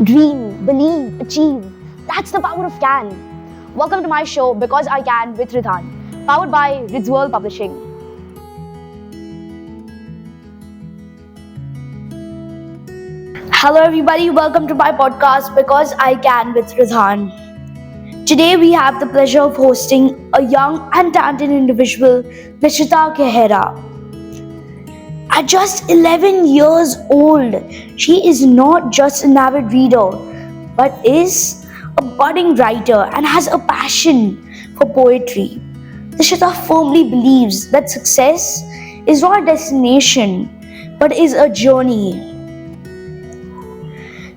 Dream, believe, achieve. That's the power of Can. Welcome to my show Because I Can with Ridhan, powered by Ridzworld Publishing. Hello everybody, welcome to my podcast Because I Can with Ridhan. Today we have the pleasure of hosting a young and talented individual, Dishita Khera. At just 11 years old, she is not just an avid reader, but is a budding writer and has a passion for poetry. Dishita firmly believes that success is not a destination, but is a journey.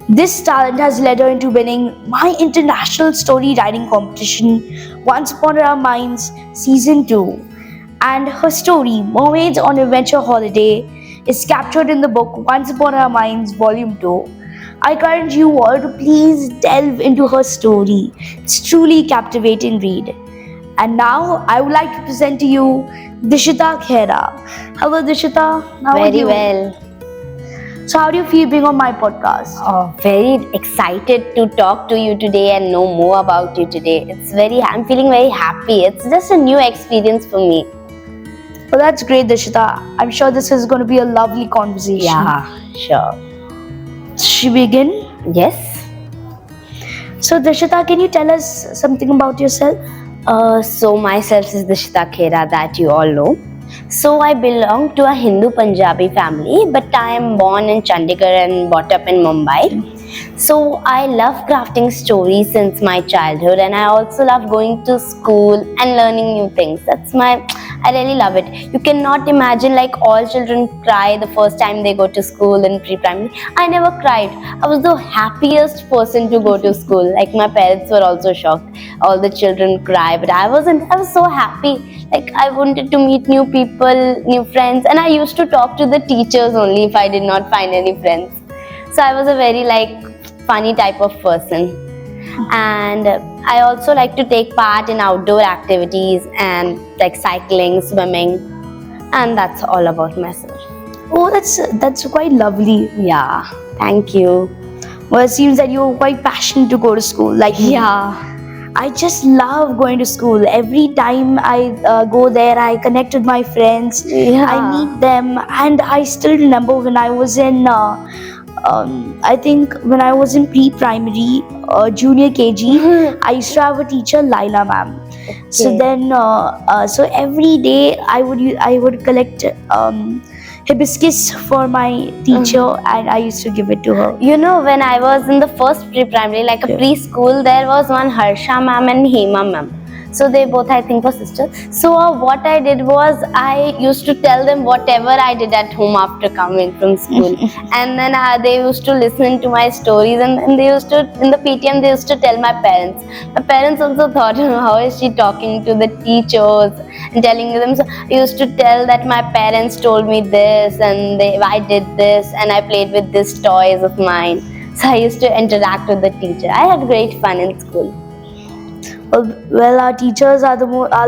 This talent has led her into winning my international story writing competition, Once Upon Our Minds Season 2. And her story, Mermaids on Adventure Holiday, is captured in the book Once Upon Our Minds Volume 2. I encourage you all to please delve into her story. It's truly a captivating read. And now I would like to present to you Dishita Khera. Hello Dishita. How are Very you? well. So how do you feel being on my podcast? Oh, very excited to talk to you today and know more about you today. I'm feeling very happy. It's just a new experience for me. Well, that's great, Dishita. I'm sure this is going to be a lovely conversation. Yeah, sure. Should we begin? Yes. So, Dishita, can you tell us something about yourself? So myself is Dishita Khera, that you all know. So I belong to a Hindu Punjabi family, but I am born in Chandigarh and brought up in Mumbai. So I love crafting stories since my childhood, and I also love going to school and learning new things. I really love it. You cannot imagine, like, all children cry the first time they go to school in pre-primary. I never cried. I was the happiest person to go to school. Like, my parents were also shocked. All the children cry, but I wasn't. I was so happy. Like, I wanted to meet new people, new friends, and I used to talk to the teachers only if I did not find any friends. So I was a very, funny type of person. And I also like to take part in outdoor activities and like cycling, swimming, and that's all about myself. Oh, that's quite lovely. Yeah, thank you. Well, it seems that you're quite passionate to go to school. Like me. Yeah. I just love going to school. Every time I go there, I connect with my friends. Yeah. I meet them, and I still remember when I was in. I think when I was in pre-primary, junior KG, I used to have a teacher, Laila ma'am. So Okay. then, so every day I would collect hibiscus for my teacher, and I used to give it to her. You know, when I was in the first pre-primary, like a Yeah. preschool, there was one Harsha ma'am and Hema ma'am. So they both, I think, were sisters. So what I did was I used to tell them whatever I did at home after coming from school, and then they used to listen to my stories, and they used to, in the PTM, they used to tell my parents. My parents also thought, how is she talking to the teachers and telling them? So I used to tell that my parents told me this, and I did this, and I played with these toys of mine. So I used to interact with the teacher. I had great fun in school. Well, our teachers are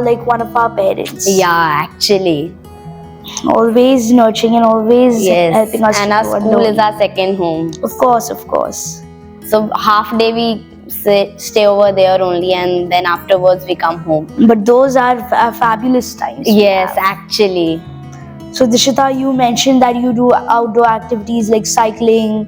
like one of our parents. Yeah, actually. Always nurturing and always Yes. helping us. And to our grow and school learn. is our second home. Of course. So half day we stay over there only, and then afterwards we come home. But those are fabulous times. we Yes, have. actually. So Dishita, you mentioned that you do outdoor activities like cycling,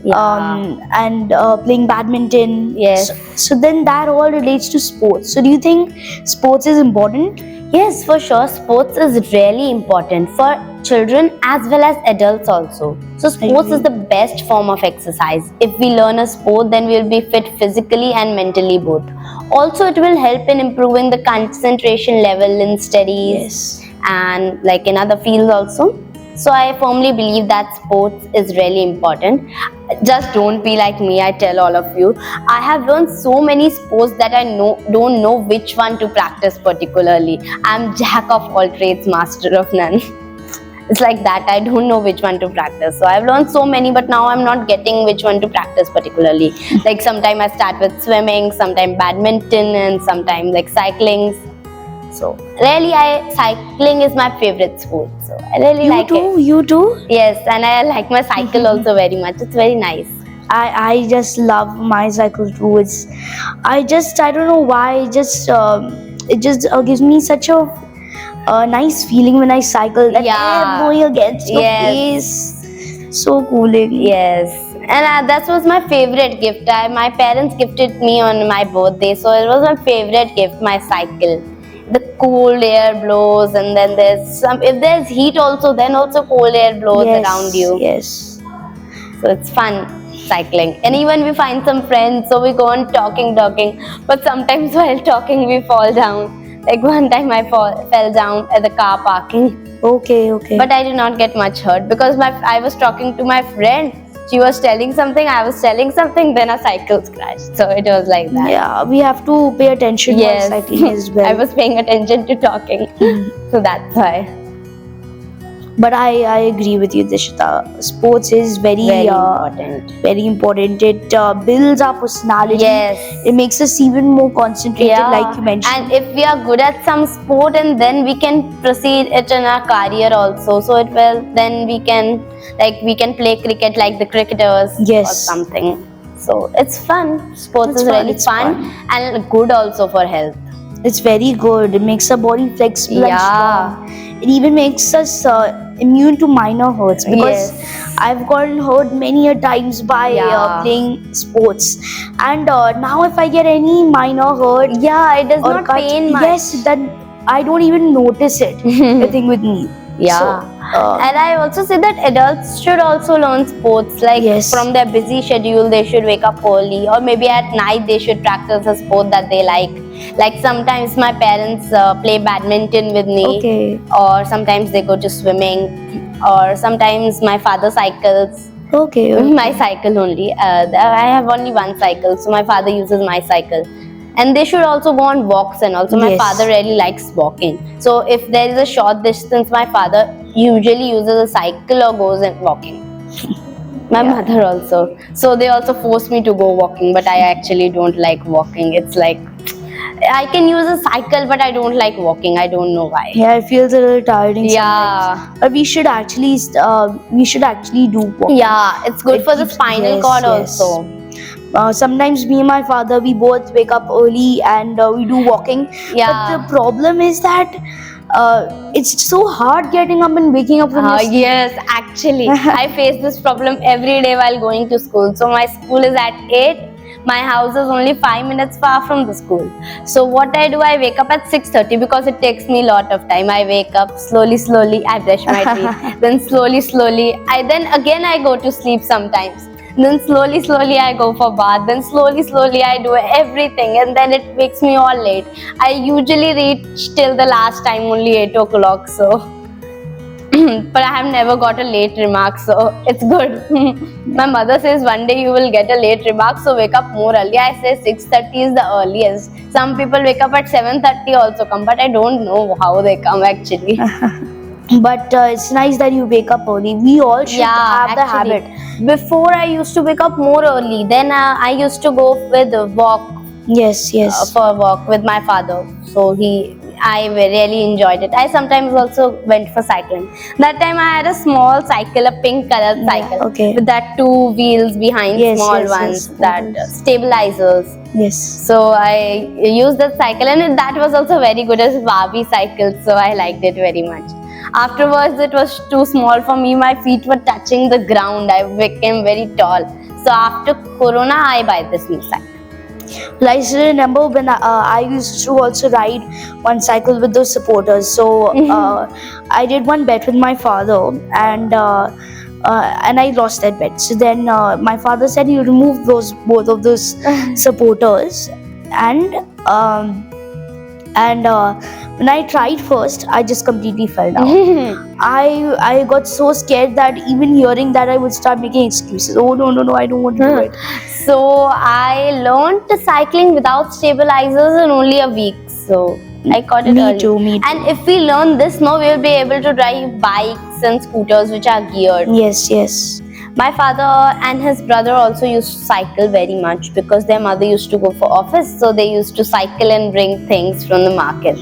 Yeah. and playing badminton. Yes. So then that all relates to sports. So do you think sports is important? Yes, for sure. Sports is really important for children as well as adults also. So sports agree. is the best form of exercise. If we learn a sport, then we will be fit physically and mentally both. Also, it will help in improving the concentration level in studies. Yes. And like in other fields also. So I firmly believe that sports is really important. Just don't be like me, I tell all of you. I have learned so many sports that I don't know which one to practice particularly. I'm jack of all trades, master of none. It's like that, I don't know which one to practice. So I've learned so many, but now I'm not getting which one to practice particularly. Like sometime I start with swimming, sometime badminton, and sometime like cycling. So really, cycling is my favorite sport. So I really like it. You too? Yes, and I like my cycle also very much. It's very nice. I just love my cycle too. I don't know why, it just gives me such a nice feeling when I cycle. That air Yeah. blowing against your Yes. face, so cooling. Yes, and that was my favorite gift. My parents gifted me on my birthday, so it was my favorite gift, my cycle. The cold air blows, and then if there's heat also, then also cold air blows Yes, around you. yes. So it's fun cycling. And even we find some friends, so we go on talking, but sometimes while talking, we fall down. Like one time I fell down at the car parking. Okay, okay. But I did not get much hurt because I was talking to my friend. She was telling something, I was telling something, then a cycle crashed. So it was like that. yeah, we have to pay attention while cycling as well. I was paying attention to talking. So that's why. But I agree with you, Dishita. Sports is very Important. very important. It builds our personality. Yes. It makes us even more concentrated, like you mentioned. And if we are good at some sport, and then we can proceed it in our career also. So then we can play cricket like the cricketers or Yes. something. So it's fun. Sports It's is fun, really it's fun and good also for health. It's very good. It makes our body flexible and Yeah. strong. It even makes us immune to minor hurts, because Yes. I've gotten hurt many a times by Yeah. playing sports, and now if I get any minor hurt Yeah, it does or not cut, pain much. yes, then I don't even notice it. The thing with me. Yeah. So, And I also say that adults should also learn sports. Like Yes. from their busy schedule, they should wake up early, or maybe at night they should practice a sport that they like. Like sometimes my parents play badminton with me, Okay. or sometimes they go to swimming, or sometimes my father cycles. Okay. My cycle only. I have only one cycle, so my father uses my cycle. And they should also go on walks, and also my Yes. father really likes walking. So if there is a short distance, my father usually uses a cycle or goes and walking. My Yeah. mother also. So they also force me to go walking, but I actually don't like walking. It's like I can use a cycle, but I don't like walking. I don't know why. Yeah, it feels a little tiring sometimes. Yeah. But we should actually do walking. Yeah, it's good It for the keeps- spinal yes, cord yes. also. Sometimes me and my father, we both wake up early and we do walking. Yeah. But the problem is that it's so hard getting up and waking up from your sleep. Yes, actually, I face this problem every day while going to school. So my school is at 8. My house is only 5 minutes far from the school. So what I do, I wake up at 6:30 because it takes me a lot of time. I wake up slowly, I brush my teeth. Then slowly, I go to sleep sometimes. Then slowly I go for bath. Then slowly I do everything, and then it makes me all late. I usually reach till the last time only 8 o'clock. So, but I have never got a late remark, so it's good. My mother says one day you will get a late remark, so wake up more early. I say 6:30 is the earliest. Some people wake up at 7:30 also come, but I don't know how they come actually. But it's nice that you wake up early. We all should have the actually, habit. Before I used to wake up more early. Then I used to go with a walk Yes, yes. for a walk with my father. So I really enjoyed it. I sometimes also went for cycling. That time I had a small cycle, a pink colored Yeah, cycle, okay. with that 2 wheels behind, Yes, small yes, ones, yes, that yes. stabilizers. Yes. So I used that cycle, and that was also very good as Barbie cycle. So I liked it very much. Afterwards, it was too small for me. My feet were touching the ground. I became very tall. So after Corona, I buy this new cycle. Well, I still remember when I used to also ride one cycle with those supporters. So I did one bet with my father, and I lost that bet. So then my father said he'll remove both of those supporters, and when I tried first, I just completely fell down. I got so scared that even hearing that, I would start making excuses. Oh no, I don't want to do it. So I learned cycling without stabilizers in only a week. So I caught it Me early. too, me too. And if we learn this now, we'll be able to drive bikes and scooters which are geared. Yes. My father and his brother also used to cycle very much because their mother used to go for office. So they used to cycle and bring things from the market.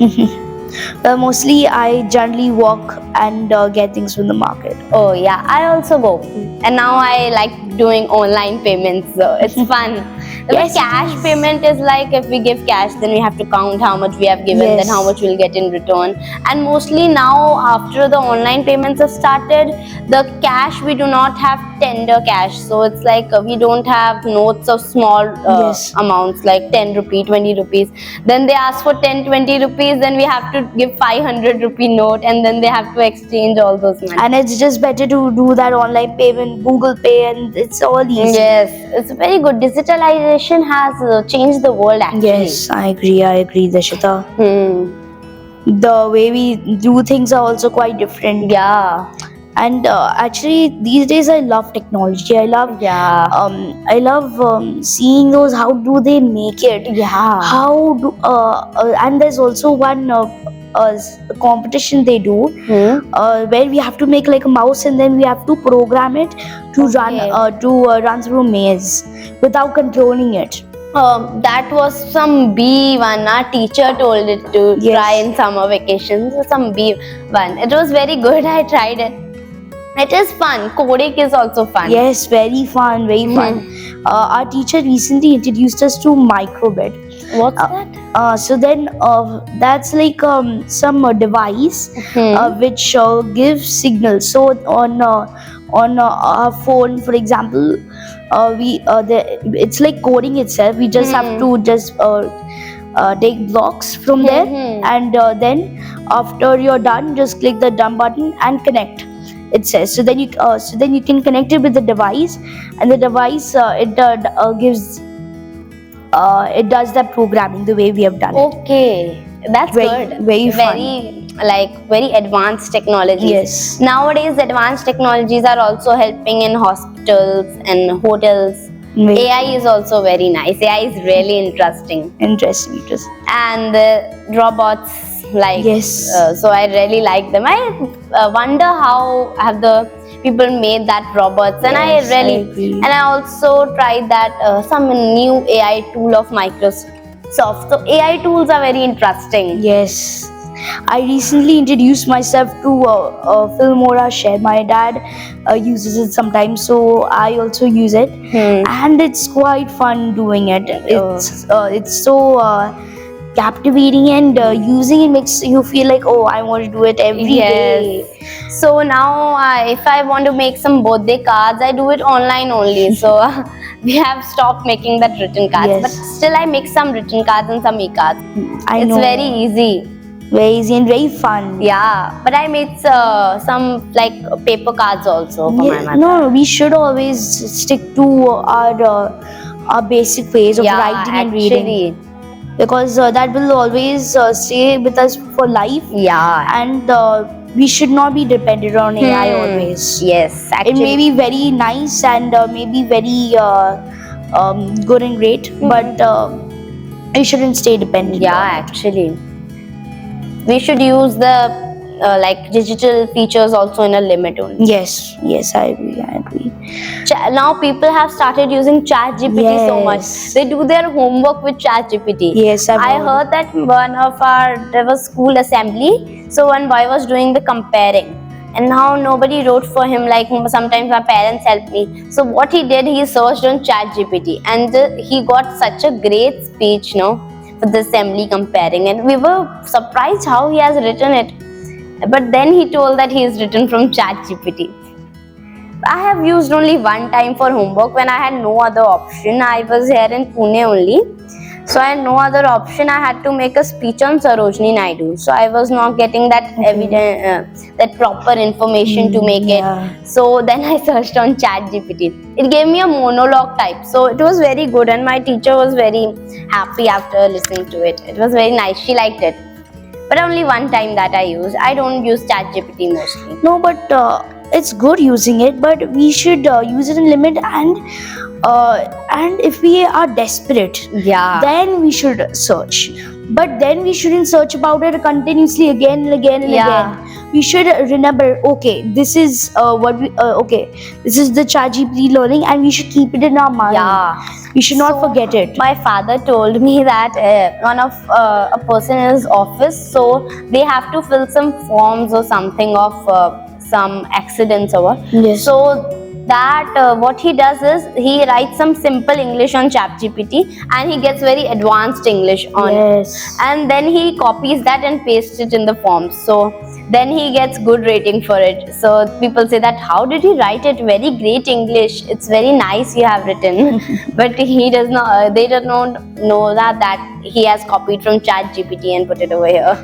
Mostly I generally walk and get things from the market. Oh yeah, I also go, and now I like doing online payments. So it's fun. Yes, The it cash is. payment is like if we give cash, then we have to count how much we have given, Yes. then how much we'll get in return. And mostly now, after the online payments have started, the cash we do not have tender cash. So it's like we don't have notes of small Yes. amounts like 10 rupee, 20 rupees. Then they ask for 10, 20 rupees, then we have to give 500 rupee note, and then they have to exchange all those money. And it's just better to do that online payment, Google Pay, and it's all easy. Yes, it's very good. Digitalization has changed the world actually. Yes, I agree, Dashita. Hmm. The way we do things are also quite different. Yeah. And actually, these days I love technology. I love seeing those. How do they make it? Yeah. How do and there's also one competition they do where we have to make like a mouse and then we have to program it to run through a maze without controlling it. That was some B one. Our teacher told it to Yes. try in summer vacations. Some B one. It was very good. I tried it. It is fun. Coding is also fun. Yes, very fun, very fun. Our teacher recently introduced us to microbit. What's that? So then that's like some device which gives signals. So on our phone, for example, it's like coding itself. We just have to just take blocks from there, and then after you're done, just click the done button and connect. It says so. Then you can connect it with the device, and the device gives. It does that programming the way we have done it. Okay, that's good. Very fun. Very advanced technologies. Yes. Nowadays, advanced technologies are also helping in hospitals and hotels. Very AI is also very nice. AI is really interesting, interesting. and robots Yes. so I really like them. I wonder how have the people made that robots, and Yes, I I agree. and I also tried that some new AI tool of Microsoft. So AI tools are very interesting. Yes. I recently introduced myself to Filmora Share. My dad uses it sometimes, so I also use it, and it's quite fun doing it. It's so captivating, and using it makes you feel like, oh, I want to do it every day. So now, if I want to make some birthday cards, I do it online only. So we have stopped making that written cards, Yes. but still I make some written cards and some e-cards. I It's know. very easy. Very easy and very fun. Yeah, but I made some like paper cards also for my mother. No, we should always stick to our basic ways of writing and reading, because that will always stay with us for life. Yeah. And we should not be dependent on AI always. Yes, It actually. may be very nice and maybe very good and great, but we shouldn't stay dependent. Yeah, on it. actually. We should use the like digital features also in a limit only. Yes, I agree. Now people have started using ChatGPT so much. Yes. They do their homework with ChatGPT. Yes, I heard that there was school assembly. So one boy was doing the comparing, and now nobody wrote for him. Like sometimes my parents helped me. So what he did, he searched on ChatGPT, and he got such a great speech, for the assembly comparing, and we were surprised how he has written it. But then he told that he is written from ChatGPT. I have used only one time for homework when I had no other option. I was here in Pune only, so I had no other option. I had to make a speech on Sarojini Naidu, so I was not getting that that proper information to make yeah. it. So then I searched on ChatGPT. It gave me a monologue type, so it was very good, and my teacher was very happy after listening to it. It was very nice. She liked it. But only one time that I used. I don't use ChatGPT mostly. No, but it's good using it, but we should use it in limit, and if we are desperate, Yeah. then we should search. but then we shouldn't search about it continuously again and again and Yeah. again. We should remember, okay, this is this is the ChatGPT learning, and we should keep it in our mind. Yeah. We should not So, forget it. My father told me that one of a person in his office, so they have to fill some forms or something of some accidents or what. Yes. So that what he does is he writes some simple English on ChatGPT and he gets very advanced English on Yes. and then he copies that and pastes it in the form, so then he gets good rating for it. So people say that how did he write it, very great English, it's very nice you have written. But he does not they do not know that he has copied from ChatGPT and put it over here.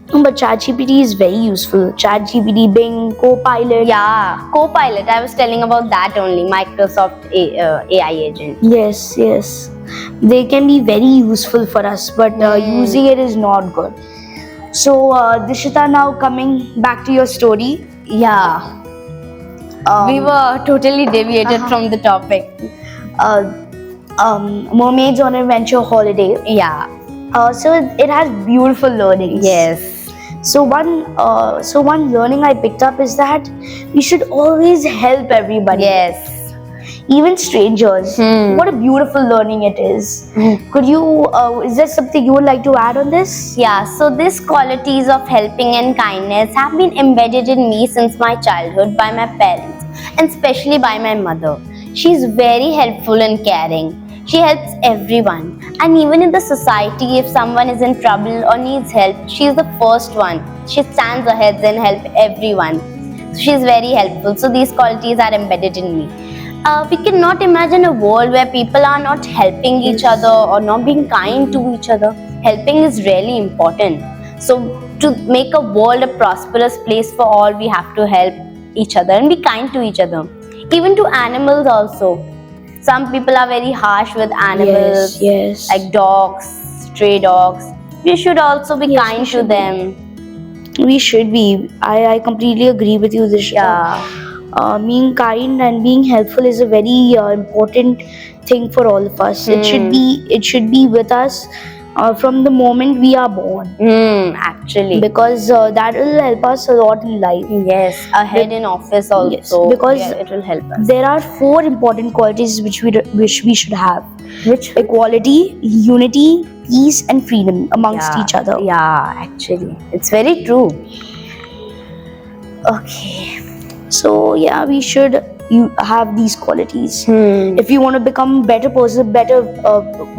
But ChatGPT is very useful. ChatGPT, Bing, Copilot. Yeah, Copilot, I was telling about that only, Microsoft AI agent. Yes, yes. They can be very useful for us, but using it is not good. So, Dishita, now coming back to your story. Yeah, we were totally deviated from the topic. Mermaids on Adventure Holiday. Yeah. So it has beautiful learnings. Yes. So one learning I picked up is that we should always help everybody. Yes. Even strangers. What a beautiful learning it is. Could you, is there something you would like to add on this? Yeah, so these qualities of helping and kindness have been embedded in me since my childhood by my parents and especially by my mother. She is very helpful and caring. She helps everyone, and even in the society, if someone is in trouble or needs help, she is the first one. She stands ahead and helps everyone. So she is very helpful. So these qualities are embedded in me. We cannot imagine a world where people are not helping each other or not being kind to each other. Helping is really important. So to make a world a prosperous place for all, we have to help each other and be kind to each other. Even to animals also. Some people are very harsh with animals, Yes. like dogs, stray dogs. We should also be Yes, we kind to should be. them. We should be. I completely agree with you, Dishita. Yeah. Being kind and being helpful is a very important thing for all of us. It should be with us from the moment we are born, Actually. because that will help us a lot in life. Yes, ahead in office also. Yes, because yeah, it will help us. There are 4 important qualities which we should have: Which? equality, unity, peace, and freedom amongst each other. Yeah, actually, it's very true. Okay. So yeah, we should have these qualities. If you want to become a better person, better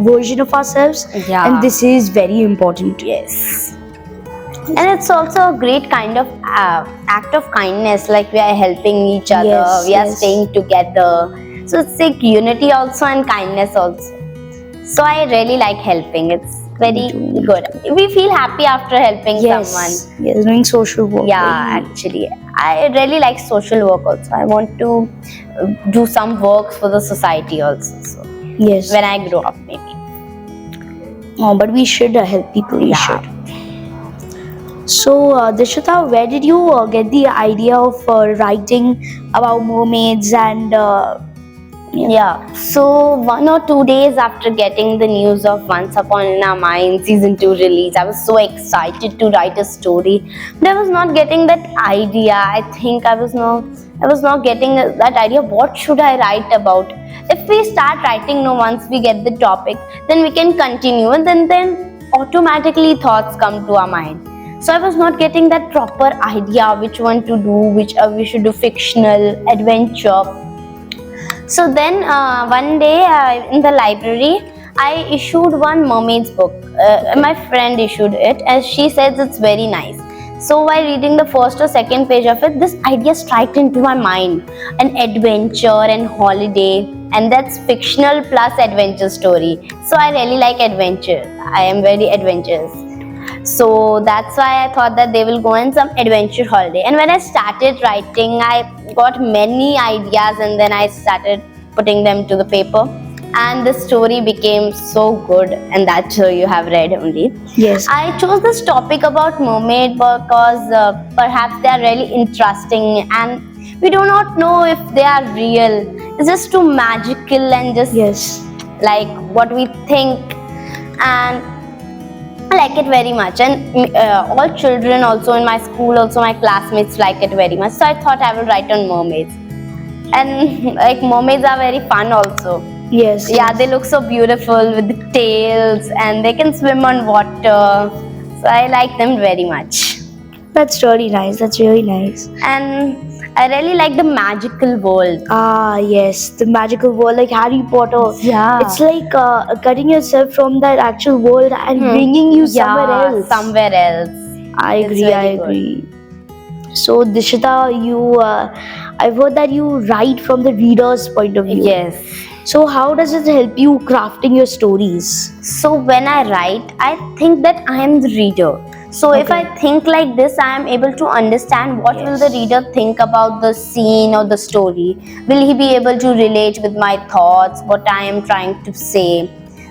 version of ourselves, Yeah. and this is very important. Yes. And it's also a great kind of act of kindness, like we are helping each other, Yes, we are yes. staying together. So it's like unity also and kindness also. So I really like helping. It's very too. good. We feel happy after helping Yes, someone. yes, doing social work. Yeah, Very- actually, I really like social work also. I want to do some work for the society also. So Yes. when I grow up, maybe. But we should help people. We Yeah. should. So, Dishita, where did you get the idea of writing about mermaids and? Yeah. So 1 or 2 days after getting the news of Once Upon in Our Mind season 2 release, I was so excited to write a story, but I was not getting that idea. I think I was not getting that idea. What should I write about? If we start writing, once we get the topic, then we can continue, and then automatically thoughts come to our mind. So I was not getting that proper idea which one to do, which we should do fictional, adventure. So then one day in the library, I issued one mermaid's book. My friend issued it, and she says it's very nice. So while reading the first or second page of it, this idea struck into my mind: an adventure and holiday, and that's fictional plus adventure story. So I really like adventure. I am very adventurous. So that's why I thought that they will go on some adventure holiday. And when I started writing, I got many ideas, and then I started putting them to the paper. And the story became so good, and that you have read only. Yes. I chose this topic about mermaid because perhaps they are really interesting, and we do not know if they are real. It's just too magical and just Yes. like what we think. And I like it very much, and all children also in my school, also my classmates like it very much. So I thought I will write on mermaids, and like mermaids are very fun also. Yes. Yeah, they look so beautiful with the tails, and they can swim on water. So I like them very much, That's really nice. That's really nice. and I really like the magical world. Ah, yes, the magical world like Harry Potter. Yeah. It's like cutting yourself from that actual world and bringing you somewhere else. Somewhere else. I It's agree. very I good. agree. So, Dishita, I've heard that you write from the reader's point of view. Yes. So, how does it help you crafting your stories? So when I write, I think that I am the reader. So if Okay. I think like this, I am able to understand what will the reader think about the scene or the story. Will he be able to relate with my thoughts, what I am trying to say?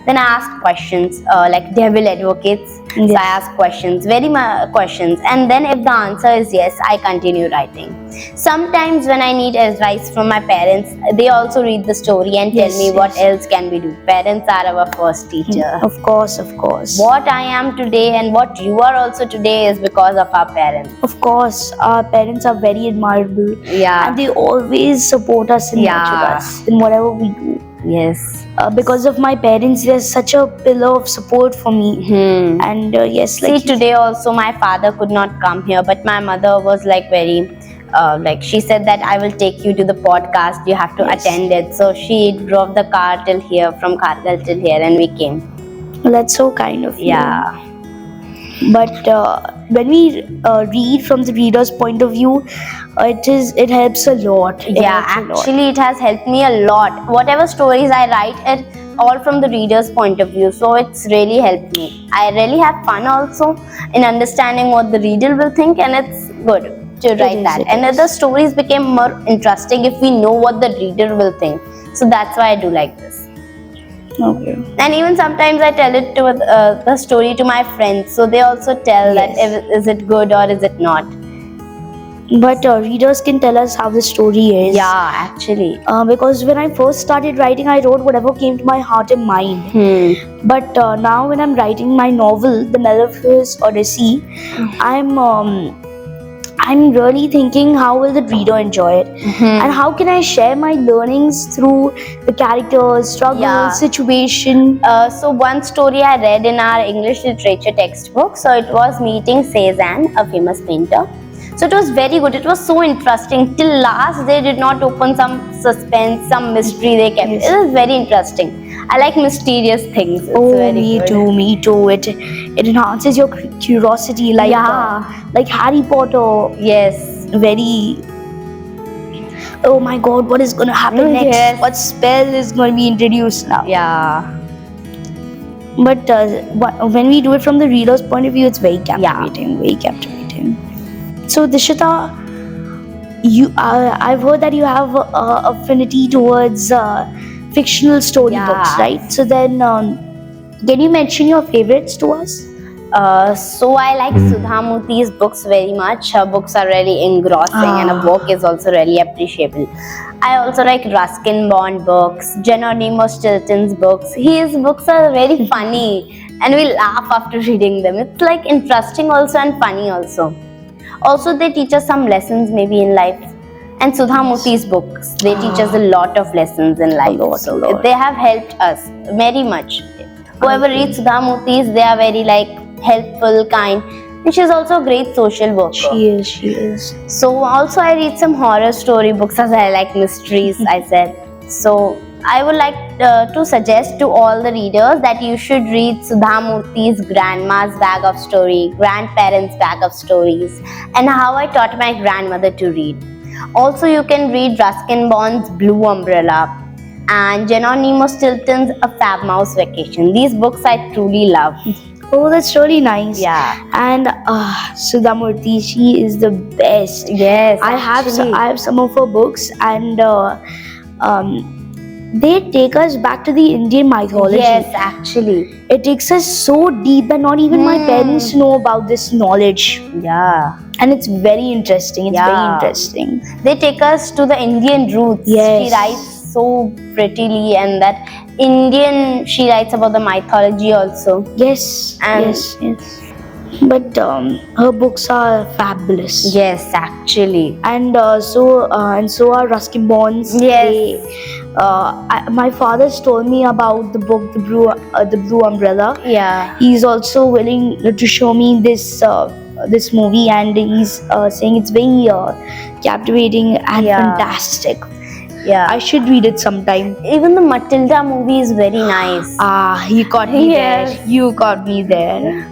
Then I ask questions, like devil advocates. So Yes. I ask questions, questions, and then if the answer is yes, I continue writing. Sometimes when I need advice from my parents, they also read the story and tell Yes, me what yes. else can we do. Parents are our first teacher. Of course, of course. What I am today and what you are also today is because of our parents. Of course, our parents are very admirable. Yeah. And they always support us and Yeah. nurture us in whatever we do. Yes. Because of my parents, they're such a pillar of support for me. And yes, See, today also my father could not come here, but my mother was like very, like she said that I will take you to the podcast. You have to Yes. attend it. So she drove the car till here, from Kargil till here, and we came. that's so kind of you. Yeah. But when we read from the reader's point of view, it helps a lot. It Yeah, helps a lot. actually it has helped me a lot. Whatever stories I write, it all from the reader's point of view, so it's really helped me. I really have fun also in understanding what the reader will think, and it's good to write is, that. it And is. the stories became more interesting if we know what the reader will think. So that's why I do like this. Okay. And even sometimes I tell it to the story to my friends, so they also tell that Yes. is it good or is it not. But readers can tell us how the story is. Yeah, actually. Because when I first started writing, I wrote whatever came to my heart and mind. But now when I'm writing my novel, The Mellifluous Odyssey, I'm really thinking how will the reader enjoy it, and how can I share my learnings through the characters, struggles, Yeah. situation. So one story I read in our English literature textbook, so it was Meeting Cézanne, a famous painter. So it was very good. It was so interesting. Till last, they did not open some suspense, some mystery they kept. Yes. It was very interesting. I like mysterious things. It's Oh, very me good. too, me too. It enhances your curiosity, like like Harry Potter. Yes. Very. Oh my God, what is gonna happen next? Yes. What spell is going to be introduced now? Yeah. But when we do it from the reader's point of view, it's very captivating. Very captivating. So Dishita, I've heard that you have affinity towards fictional storybooks, Yeah. right? So then, can you mention your favorites to us? So I like Sudha Murthy's books very much. Her books are really engrossing, and her work is also really appreciable. I also like Ruskin Bond books, Geronimo Stilton's books. His books are very funny, and we laugh after reading them. It's like interesting also and funny also. Also, they teach us some lessons maybe in life. And Sudha Murthy's books, they teach us a lot of lessons in life. lot, So a lot. they have helped us very much. Whoever reads Sudha Murthy's, they are very like helpful, kind. And she's also a great social worker. She is. So also I read some horror story books as I like mysteries, I said. So I would like to suggest to all the readers that you should read Sudha Murthy's Grandma's Bag of Story, Grandparents' Bag of Stories, and How I Taught My Grandmother to Read. Also you can read Ruskin Bond's Blue Umbrella and Geronimo Stilton's A Fab Mouse Vacation. These books I truly love. Oh, that's really nice. Yeah. And Sudha Murthy, she is the best. Yes, I have actually. I have some of her books, and they take us back to the Indian mythology. Yes, actually. It takes us so deep that not even my parents know about this knowledge. Yeah. And it's very interesting. It's very Yeah. interesting. They take us to the Indian roots. Yes. She writes so prettily, and that Indian, she writes about the mythology also. Yes, And- yes. But her books are fabulous. Yes, actually. And so are Ruskin Bonds. Yes. My father's told me about the book, the Blue Umbrella. Yeah. He's also willing to show me this movie, and he's saying it's very captivating and Yeah. fantastic. Yeah. I should read it sometime. Even the Matilda movie is very nice. You got me Yes. there. You got me there.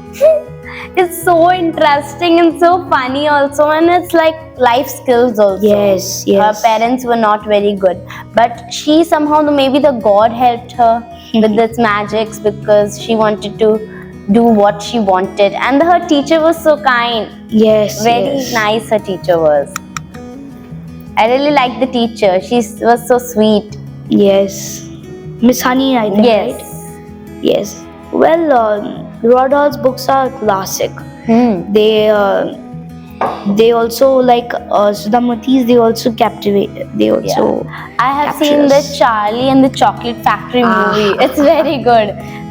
It's so interesting and so funny also, and it's like life skills also. Yes, Her yes. parents were not very good, but she somehow, maybe the God helped her with this magics, because she wanted to do what she wanted, and her teacher was so kind. Yes, Very yes. nice her teacher was. I really liked the teacher. She was so sweet. Yes. Miss Honey, I think, Yes. right? Yes. Well, Roald Dahl's books are classic. They also, like Sudhamutis, they also captivate. They also I have capture seen the us. Charlie and the Chocolate Factory Ah. movie. It's very good.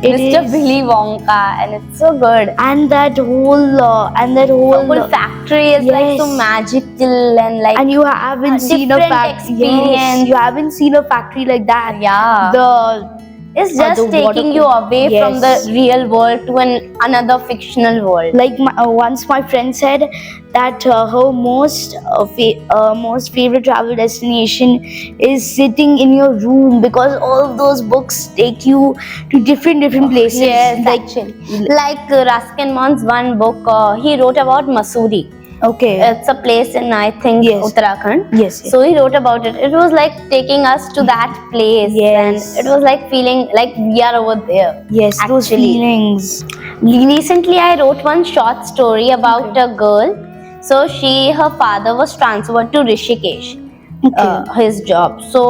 It Mr. is. Billy Wonka, and it's so good. and that whole The whole factory is like so yes. magical and like and you haven't seen a different factory. experience. Yes, you haven't seen a factory like that. yeah. It's just the water taking you away from the yes. real world to another fictional world. Like once my friend said that her most favorite travel destination is sitting in your room, because all of those books take you to different places. Yes, like actually. Like Ruskin Bond's one book, he wrote about Mussoorie. okay, It's a place in, I think, Yes. Uttarakhand. yes, So he wrote about it. It was like taking us to that place, Yes. and it was like feeling like we are over there. yes, those actually. feelings. Recently, I wrote one short story about a girl. So her father was transferred to Rishikesh, his job. So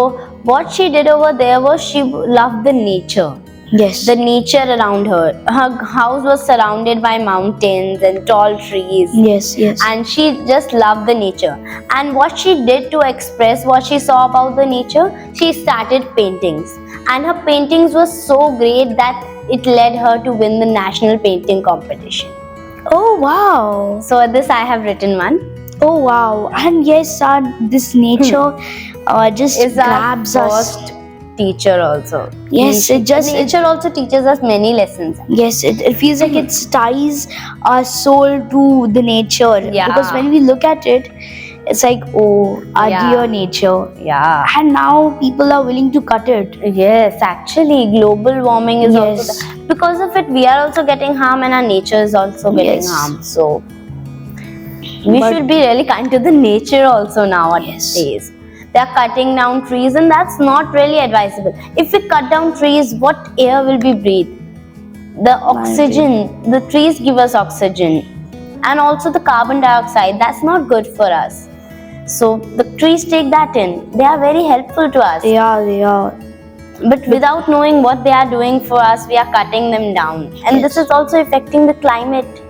what she did over there was she loved the nature. Yes, The nature around her. Her house was surrounded by mountains and tall trees. yes, And she just loved the nature. And what she did to express what she saw about the nature, she started paintings. And her paintings were so great that it led her to win the national painting competition. Oh wow. So this I have written one. Oh wow. And yes, this nature just Is our grabs us. first teacher also. Yes, Nature also teaches us many lessons. Yes, it feels like it ties our soul to the nature. Yeah. Because when we look at it, it's like, oh, our Yeah. dear nature. Yeah. And now people are willing to cut it. Yes, actually, global warming is Yes. also because of it. We are also getting harm, and our nature is also getting Yes. harmed. So we But- should be really kind to the nature also nowadays. Yes. They are cutting down trees, and that's not really advisable. If we cut down trees, what air will we breathe? The oxygen, the trees give us oxygen, and also the carbon dioxide. That's not good for us. So the trees take that in. They are very helpful to us. They are. But without knowing what they are doing for us, we are cutting them down. And Yes. this is also affecting the climate.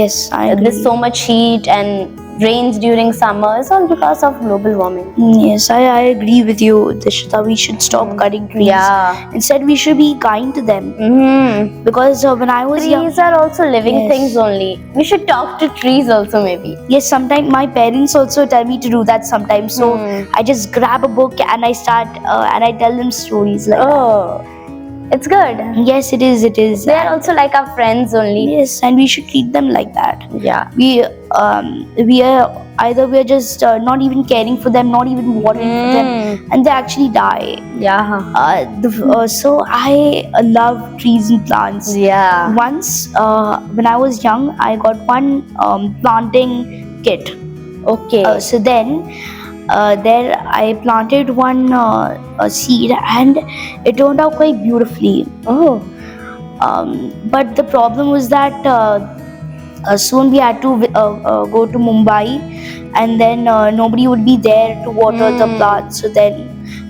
Yes, I agree. There's so much heat and rains during summer. It's all because of global warming. Yes, I agree with you, Dishita. We should stop cutting trees. Yeah. Instead, we should be kind to them. Mm-hmm. Because when I was young, Trees are also living Yes. things only. We should talk to trees also, maybe. yes, sometimes my parents also tell me to do that sometimes. So I just grab a book and I start and I tell them stories like that. Oh, it's good. Yes, it is. They are also like our friends only. Yes, and we should treat them like that. Yeah. We are just not even caring for them, not even watering for them, and they actually die. Yeah. So I love trees and plants. Yeah. Once when I was young, I got one planting kit. Okay. So then there I planted one seed, and it turned out quite beautifully. Oh. But the problem was that soon we had to go to Mumbai, and then nobody would be there to water the plants. So then,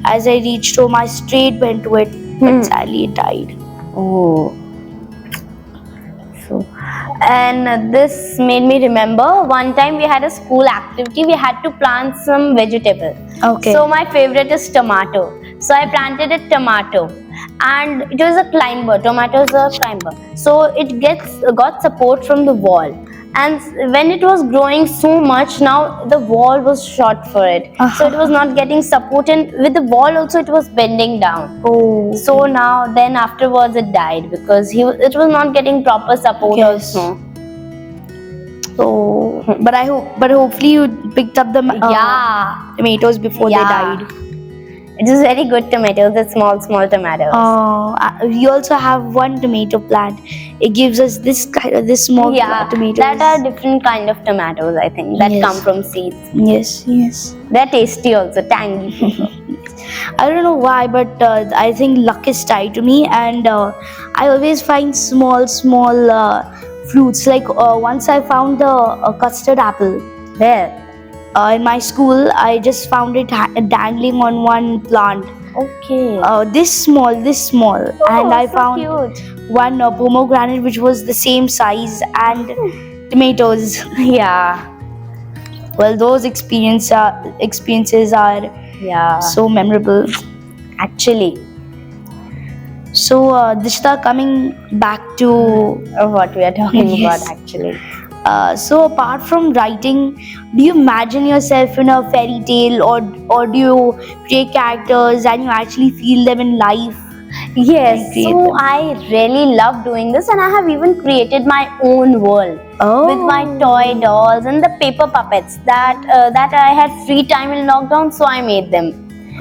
as I reached home, I straight went to it, but sadly it died. Oh. So, and this made me remember one time we had a school activity. We had to plant some vegetable. Okay. So my favorite is tomato. So I planted a tomato, and it was a climber. Tomato is a climber, so it got support from the wall. And when it was growing so much, now the wall was short for it, so it was not getting support, and with the wall also it was bending down. Oh. So now then afterwards it died because it was not getting proper support Yes. also. So, but hopefully you picked up the Yeah. tomatoes before they died. It is very good tomatoes. The small tomatoes. We also have one tomato plant. It gives us this small tomatoes. That are different kind of tomatoes, I think, that Yes. come from seeds. Yes, yes. They're tasty also, tangy. I don't know why, but I think luck is tied to me, and I always find small fruits. Like once I found the custard apple. Where? In my school, I just found it dangling on one plant. Okay. This small, and I so found cute. one pomegranate which was the same size, and tomatoes. Yeah. Well, those experiences are Yeah. so memorable. Actually, So, Dishita, coming back to what we are talking Yes. about, actually. so apart from writing, do you imagine yourself in a fairy tale, or do you create characters and you actually feel them in life? Yes. And create So them. I really love doing this, and I have even created my own world. Oh. With my toy dolls and the paper puppets that I had free time in lockdown, so I made them.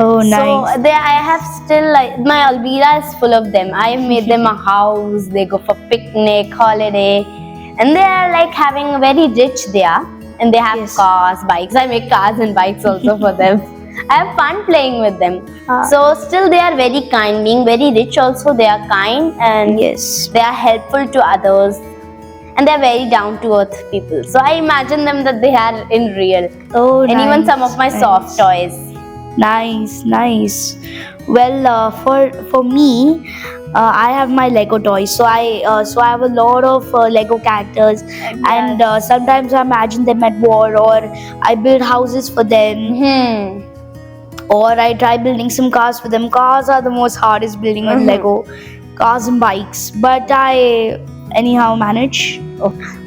Oh, nice. So there I have still, like, my Alvira is full of them. I have made them a house. They go for picnic, holiday, and they are like having very rich there. And they have Yes. cars, bikes. I make cars and bikes also for them. I have fun playing with them. So still they are very kind. Being very rich also, they are kind, and Yes. they are helpful to others, and they are very down to earth people. So I imagine them that they are in real. Oh, And even nice, some of my nice. soft toys. Nice. Well, for me, I have my Lego toys. So I have a lot of Lego characters, and sometimes I imagine them at war, or I build houses for them, or I try building some cars for them. Cars are the most hardest building on Lego, cars and bikes. But I anyhow manage.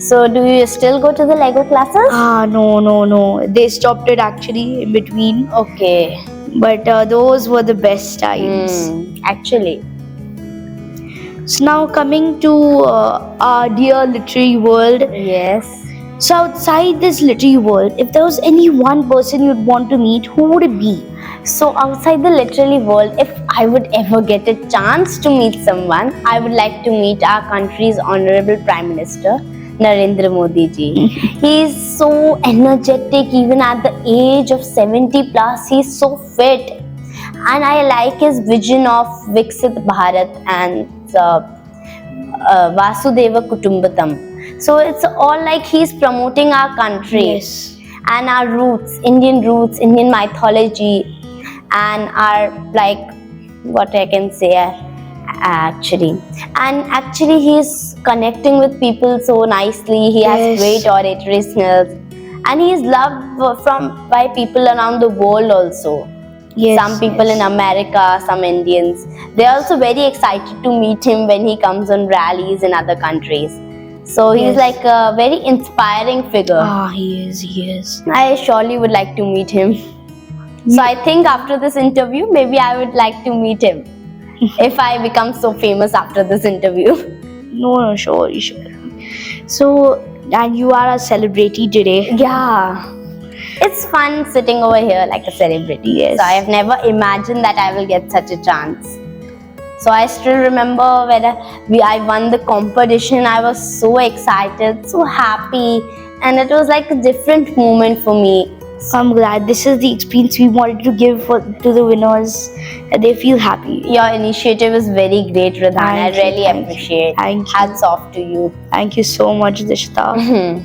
So do you still go to the Lego classes? No. They stopped it actually in between. Okay. But those were the best times. Actually. So now coming to our dear literary world. Yes. So outside this literary world, if there was any one person you'd want to meet, who would it be? So outside the literary world, if I would ever get a chance to meet someone, I would like to meet our country's honorable Prime Minister, Narendra Modi ji. He is so energetic, even at the age of 70 plus. He is so fit, and I like his vision of Viksit Bharat and Vasudeva Kutumbatam. So it's all like he's promoting our country. Yes. And our roots, Indian mythology, and our, like, what I can say, actually. And actually he's connecting with people so nicely. He has Yes. great oratory skills, and he is loved by people around the world also. Yes. Some people in America, some Indians, they are also very excited to meet him when he comes on rallies in other countries. So he's Yes. like a very inspiring figure. He is. I surely would like to meet him. So I think after this interview, maybe I would like to meet him if I become so famous after this interview. No, sure. So, and you are a celebrity today. Yeah. It's fun sitting over here like a celebrity. Yes. So I have never imagined that I will get such a chance. So I still remember when I won the competition. I was so excited, so happy, and it was like a different moment for me. I'm glad this is the experience we wanted to give to the winners, and they feel happy. Your initiative is very great, Radhan. I Thank you, really thank you. appreciate. Thank you. Hats off to you. Thank you so much, Dishita. Mhm.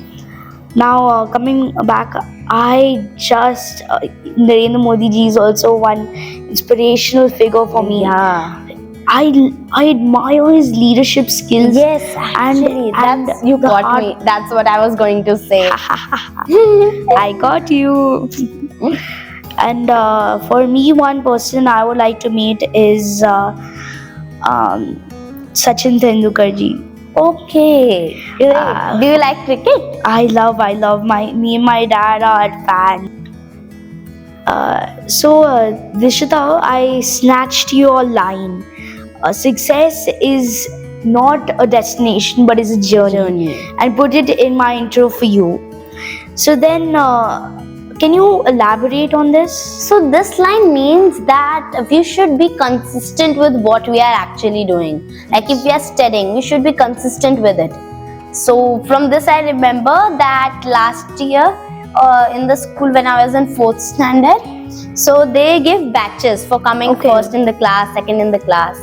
Now, coming back, I just Narendra Modi ji is also one inspirational figure for me. Yeah. I admire his leadership skills. Yes, actually, and that's, you the got heart- me. That's what I was going to say. I got you. And for me, one person I would like to meet is Sachin Tendulkar ji. Okay. Do you like cricket? I love me and my dad are fans. Dishita, I snatched your line. Success is not a destination but is a journey. And put it in my intro for you. So then, can you elaborate on this? So this line means that we should be consistent with what we are actually doing. Like if we are studying, we should be consistent with it. So from this I remember that last year in the school when I was in 4th standard, so they give batches for coming first in the class, second in the class.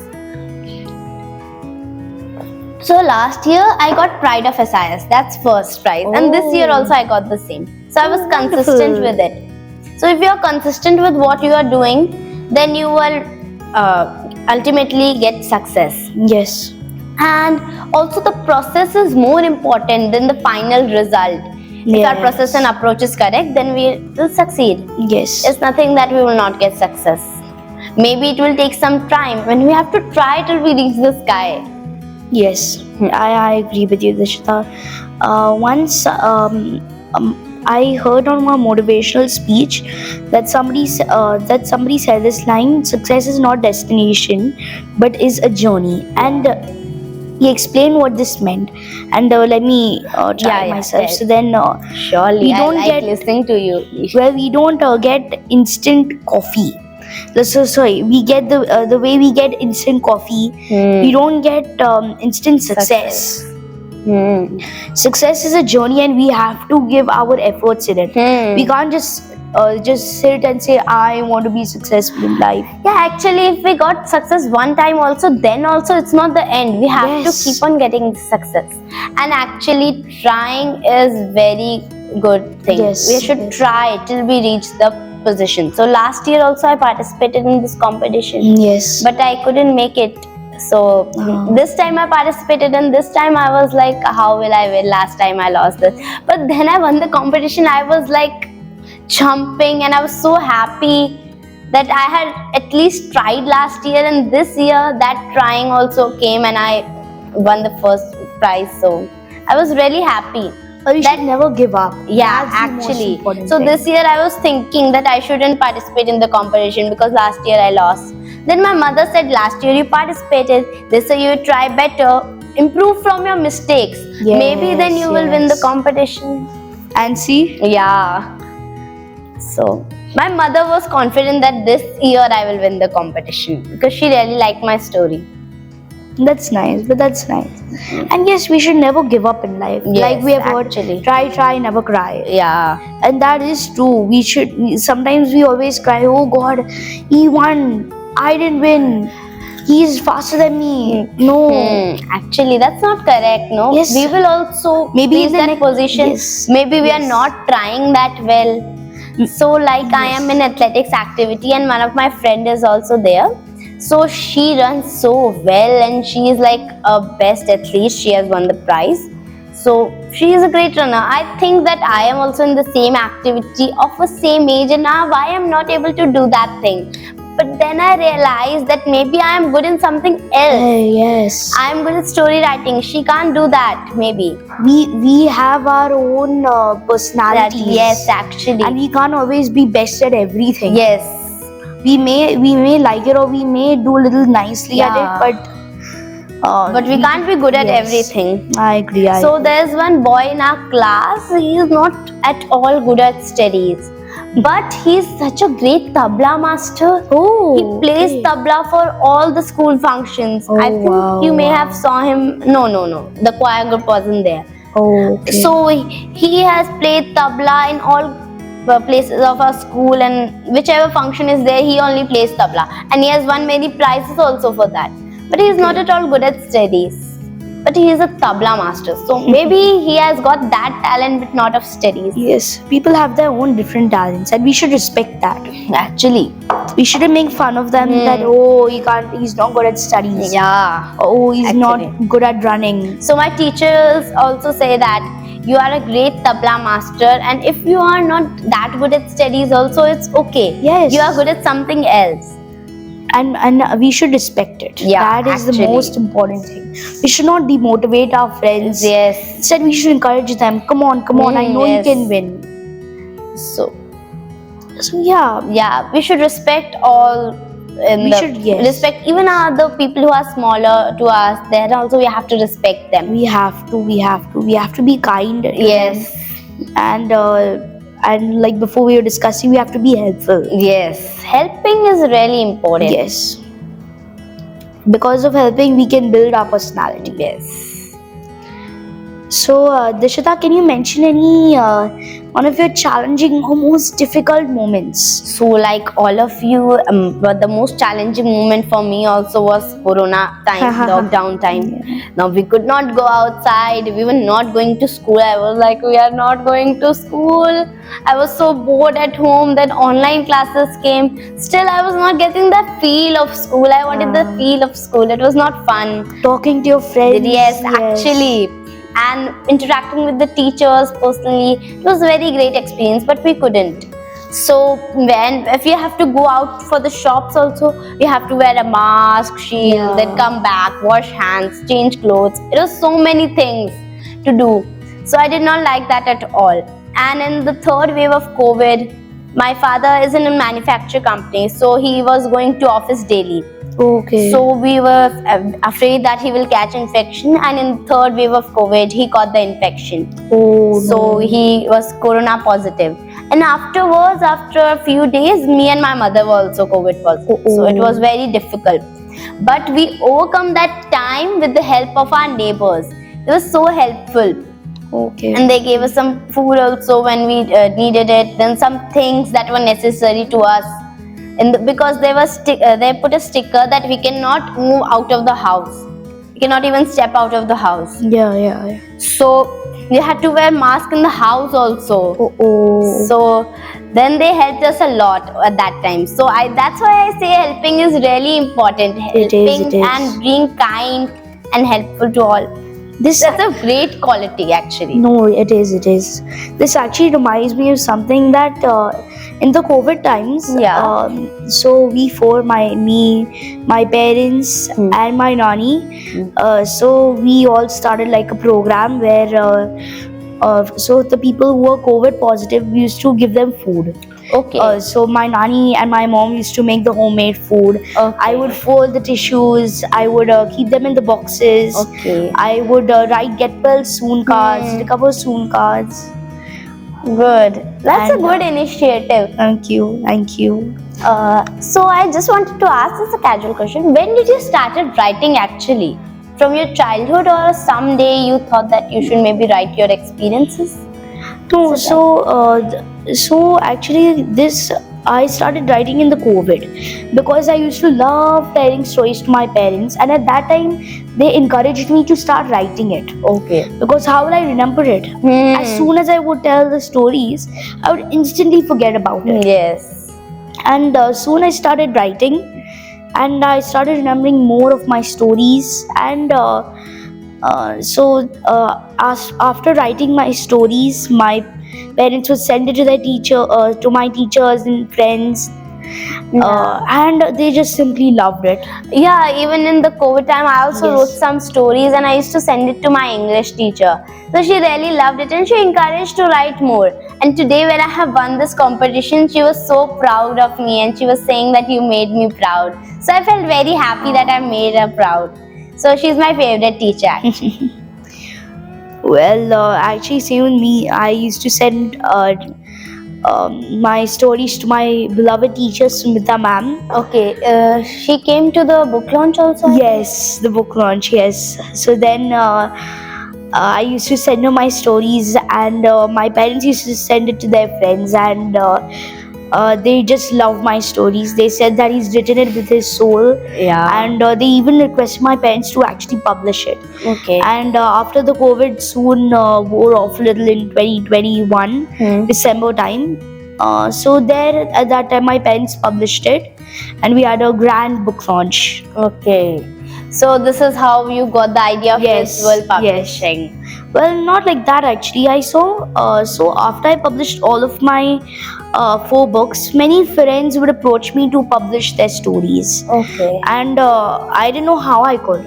So last year I got Pride of SIS, that's first prize, and this year also I got the same. So I was consistent with it. So if you are consistent with what you are doing, then you will ultimately get success. Yes. And also the process is more important than the final result. If our process and approach is correct, then we will succeed. Yes. It's nothing that we will not get success. Maybe it will take some time. When we have to try till we reach the sky. Yes, I agree with you, Dishita. Once I heard on my motivational speech that somebody said this line: "Success is not destination, but is a journey." And he explained what this meant. And let me try myself. Yes. So then, Surely, I like listening to you. Well, we don't get instant coffee. Sorry, we get the way we get instant coffee. We don't get instant success. Success is a journey, and we have to give our efforts in it. We can't just sit and say, I want to be successful in life. Yeah, actually, if we got success one time also, then also it's not the end. We have to keep on getting success. And actually, trying is very good thing. Yes. We should try till we reach the position. So last year also I participated in this competition. Yes. But I couldn't make it. So this time I participated, and this time I was like, how will I win? Last time I lost this. But then I won the competition. I was like jumping, and I was so happy that I had at least tried last year, and this year that trying also came and I won the first prize. So I was really happy. But you should never give up. Yeah, That's the most actually. important So thing. this year I was thinking that I shouldn't participate in the competition because last year I lost. Then my mother said, last year you participated, this year you try better, improve from your mistakes. Maybe then you will win the competition. And see? Yeah. So my mother was confident that this year I will win the competition because she really liked my story. That's nice, but that's nice. And yes, we should never give up in life. Yes, like we have heard, actually. try, never cry. Yeah. And that is true. Sometimes we always cry, oh God, he won, I didn't win. He's faster than me. No. Actually, that's not correct. No. Yes. We will also Maybe reach in the that next position. Yes. Maybe we are not trying that well. So, like I am in athletics activity, and one of my friend is also there. So she runs so well, and she is like a best athlete. She has won the prize. So she is a great runner. I think that I am also in the same activity of the same age, and now I am not able to do that thing. But then I realized that maybe I am good in something else. Yes. I am good at story writing. She can't do that, maybe. We have our own personalities. Yes, actually. And we can't always be best at everything. Yes. We may like it, or we may do a little nicely at it, but we can't be good at everything. I agree. So there's one boy in our class. He is not at all good at studies, but he's such a great tabla master. Oh, He plays tabla for all the school functions. I think you may have saw him. No. The choir group wasn't there. Oh, okay. So he has played tabla in all places of our school, and whichever function is there, he only plays tabla. And he has won many prizes also for that. But he is not at all good at studies. But he is a tabla master. So maybe he has got that talent, but not of studies. Yes, people have their own different talents, and we should respect that. Actually. We shouldn't make fun of them that, he's not good at studies. Yeah. Oh, he's not good at running. So my teachers also say that You are a great tabla master, and if you are not that good at studies also, it's okay. Yes. You are good at something else. And we should respect it. Yeah, That is actually. the most important thing. We should not demotivate our friends. Yes. Instead, we should encourage them. Come on, I know yes. you can win. So yeah, we should respect all. Yes. Respect even other people who are smaller to us. There also we have to respect them. we have to be kind to Yes. them. And like before we were discussing, we have to be helpful. Yes. Helping is really important. Yes, because of helping we can build our personality. Yes. So Dishita, can you mention any one of your challenging or most difficult moments? So like all of you, but the most challenging moment for me also was Corona time, lockdown time. Now we could not go outside. We were not going to school. I was like, we are not going to school. I was so bored at home. Then online classes came. Still, I was not getting that feel of school. I wanted the feel of school. It was not fun. Talking to your friends. Yes, actually. And interacting with the teachers personally, it was a very great experience, but we couldn't. So if you have to go out for the shops also, you have to wear a mask, shield, then come back, wash hands, change clothes. It was so many things to do. So I did not like that at all. And in the third wave of COVID, my father is in a manufacturing company, so he was going to office daily. Okay. So we were afraid that he will catch infection, and in third wave of COVID, he got the infection. Oh, So he was corona positive. And afterwards, after a few days, me and my mother were also COVID positive. So it was very difficult. But we overcome that time with the help of our neighbors. They were so helpful. Okay. And they gave us some food also when we needed it. Then some things that were necessary to us. Because they put a sticker that we cannot move out of the house. We cannot even step out of the house. Yeah. So we had to wear mask in the house also. So then they helped us a lot at that time. So that's why I say helping is really important. It is. And being kind and helpful to all. That's a great quality actually. No, it is. This actually reminds me of something that in the COVID times, so we four, my parents and my nanny, so we all started like a program where so the people who were COVID positive, we used to give them food. Okay. So my nanny and my mom used to make the homemade food. Okay. I would fold the tissues. I would keep them in the boxes. Okay. I would write get well soon cards, recover soon cards. Good. That's a good initiative. Thank you. So I just wanted to ask this a casual question. When did you started writing actually? From your childhood, or someday you thought that you should maybe write your experiences? No, so actually this I started writing in the COVID because I used to love telling stories to my parents, and at that time they encouraged me to start writing it. Okay. Because how will I remember it? As soon as I would tell the stories, I would instantly forget about it. Yes. And soon I started writing, and I started remembering more of my stories. And after writing my stories, my parents would send it to their teacher, to my teachers and friends, and they just simply loved it. Yeah, even in the COVID time, I also wrote some stories, and I used to send it to my English teacher. So she really loved it, and she encouraged to write more. And today, when I have won this competition, she was so proud of me, and she was saying that you made me proud. So I felt very happy that I made her proud. So she's my favorite teacher, actually. Well, actually, same with me. I used to send my stories to my beloved teacher, Sumita ma'am. Okay, she came to the book launch also? Yes, the book launch, yes. So then I used to send her my stories, and my parents used to send it to their friends, and they just love my stories. They said that he's written it with his soul. Yeah. And they even requested my parents to actually publish it. Okay. And after the COVID soon wore off a little in 2021, December time. So there at that time my parents published it, and we had a grand book launch. Okay. So this is how you got the idea of Yes, visual yes. publishing. Well, not like that actually. I saw, so after I published all of my 4 books, many friends would approach me to publish their stories. Okay. And I didn't know how I could.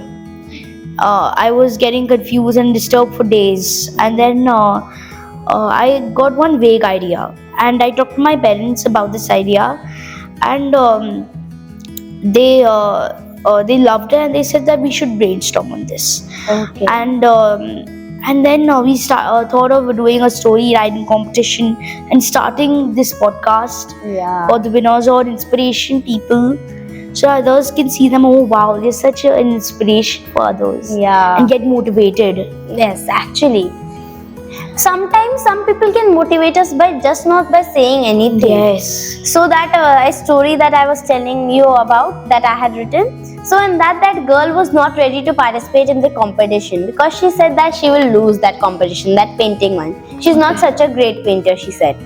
I was getting confused and disturbed for days. And then I got one vague idea. And I talked to my parents about this idea. And they loved it and they said that we should brainstorm on this. Okay. And then we thought of doing a story writing competition and starting this podcast Yeah. for the winners or inspiration people, so others can see them. Oh wow, they're such an inspiration for others. Yeah. And get motivated. Yes, actually. Sometimes some people can motivate us by just not by saying anything. Yes. So that a story that I was telling you about that I had written. So in that girl was not ready to participate in the competition because she said that she will lose that competition, that painting one. She's not such a great painter, she said.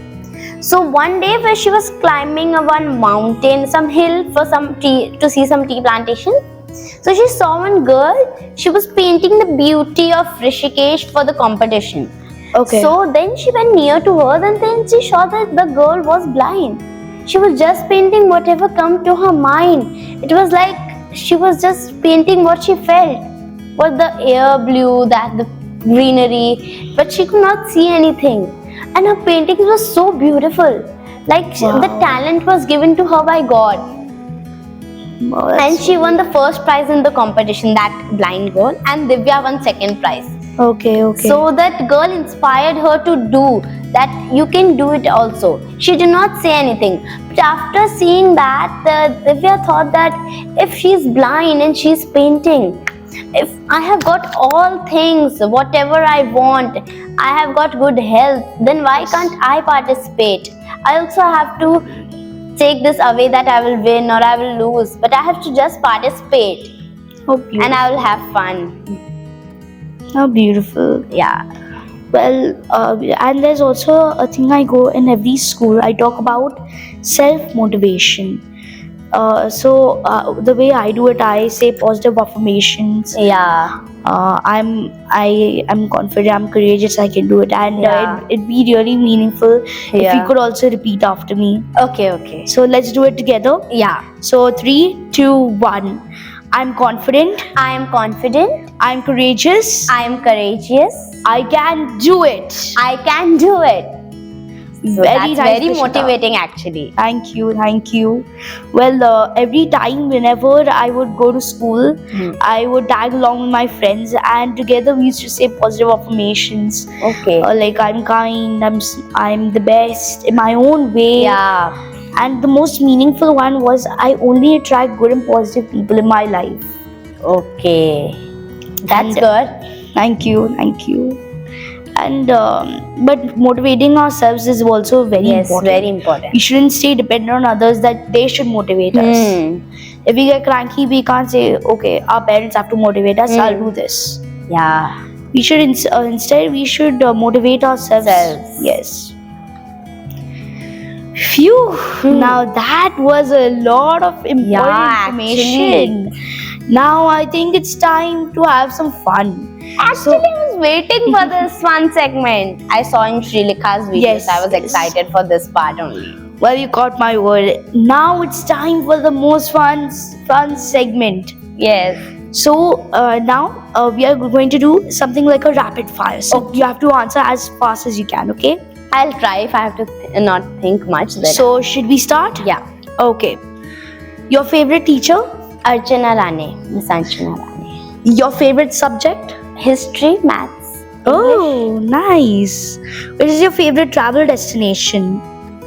So one day where she was climbing one mountain, some hill for some tea, to see some tea plantation. So she saw one girl, she was painting the beauty of Rishikesh for the competition. Okay. So then she went near to her and then she saw that the girl was blind. She was just painting whatever come to her mind. It was like she was just painting what she felt. What the air blew, that the greenery, but she could not see anything. And her paintings were so beautiful. Like Wow. the talent was given to her by God. Wow, that's And she won the first prize in the competition, that blind girl, and Divya won second prize. okay. So that girl inspired her to do that. You can do it also. She did not say anything, but after seeing that, Divya thought that if she's blind and she's painting, if I have got all things, whatever I want, I have got good health, then why can't I participate? I also have to take this away that I will win or I will lose, but I have to just participate How beautiful. and I will have fun. How beautiful. Yeah. Well, and there's also a thing I go in every school. I talk about self-motivation. So the way I do it, I say positive affirmations. Yeah. I am confident, I'm courageous, I can do it, and Yeah. it'd be really meaningful if Yeah. you could also repeat after me. Okay. So let's do it together. Yeah. So 3, 2, 1. I'm confident. I am confident. I'm courageous. I am courageous. I can do it. I can do it. So Very that's nice, very Nishita. motivating actually. Thank you. Well, every time, whenever I would go to school, I would tag along with my friends, and together we used to say positive affirmations. Okay. Like I'm kind, I'm the best in my own way. Yeah. And the most meaningful one was I only attract good and positive people in my life. Okay. That's And- good. Thank you. And but motivating ourselves is also very Yes, important. very important. We shouldn't stay dependent on others that they should motivate us. If we get cranky, we can't say, okay, our parents have to motivate us, I'll do this. Yeah. We should instead we should motivate ourselves. Selves. Yes. Phew. Now that was a lot of important Yeah, information. Now I think it's time to have some fun. Actually, I was waiting for this fun segment. I saw in Srilekha's videos. Yes, I was yes. excited for this part only. Well, you caught my word. Now it's time for the most fun segment. Yes. So now we are going to do something like a rapid fire. So you have to answer as fast as you can, okay? I'll try if I have to not think much. Then. So should we start? yeah. Okay. Your favorite teacher? Archana Rane. Miss Archana Rane. Your favorite subject? History, maths. Oh, nice. Which is your favorite travel destination?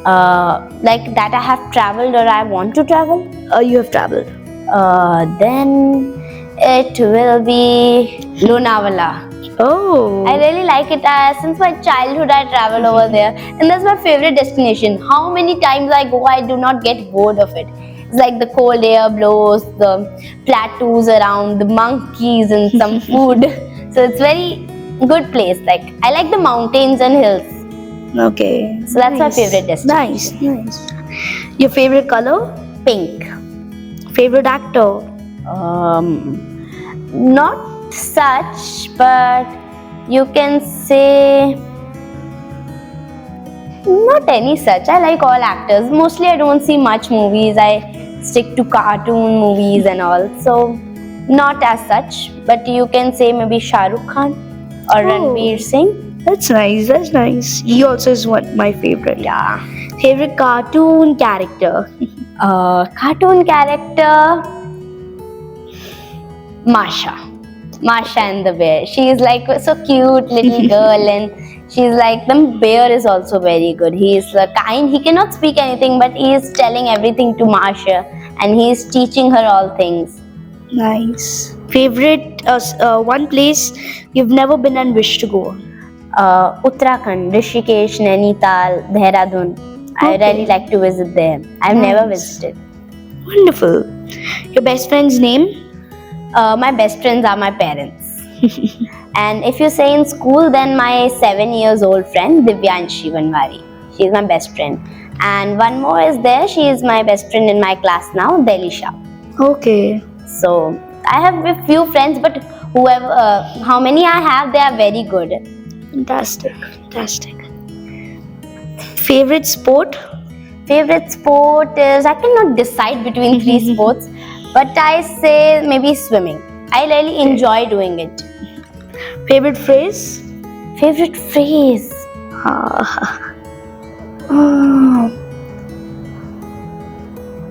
Like that I have traveled or I want to travel. You have traveled. Then it will be Lonavala. Oh. I really like it. Since my childhood, I travel over there, and that's my favorite destination. How many times I go, I do not get bored of it. It's like the cold air blows, the plateaus around, the monkeys, and some food. So it's very good place. Like I like the mountains and hills. Okay. So that's my favorite destination. Nice. Your favorite color? Pink. Favorite actor? Not such, but you can say not any such. I like all actors. Mostly I don't see much movies. I stick to cartoon movies and all. So not as such, but you can say maybe Shah Rukh Khan or Ranveer Singh. That's nice. That's nice. He also is one my favorite. Yeah. Favorite cartoon character. Cartoon character Masha. Masha and the bear. She is like so cute little girl, and she's like the bear is also very good. He is kind. He cannot speak anything, but he is telling everything to Masha, and he is teaching her all things. Nice. Favorite one place you've never been and wish to go. Uttarakhand, Rishikesh, Nainital, Dehradun. I Okay. really like to visit there. I've never Nice. visited. Wonderful. Your best friend's name? My best friends are my parents. And if you say in school, then my 7 years old friend Divyanshi Vanwari. She is my best friend. And one more is there. She is my best friend in my class now, Delisha. Okay. So I have a few friends, but whoever, how many I have, they are very good. Fantastic. Fantastic. Favorite sport? Favorite sport is, I cannot decide between three sports, but I say maybe swimming. I really enjoy doing it. Favorite phrase? Favorite phrase?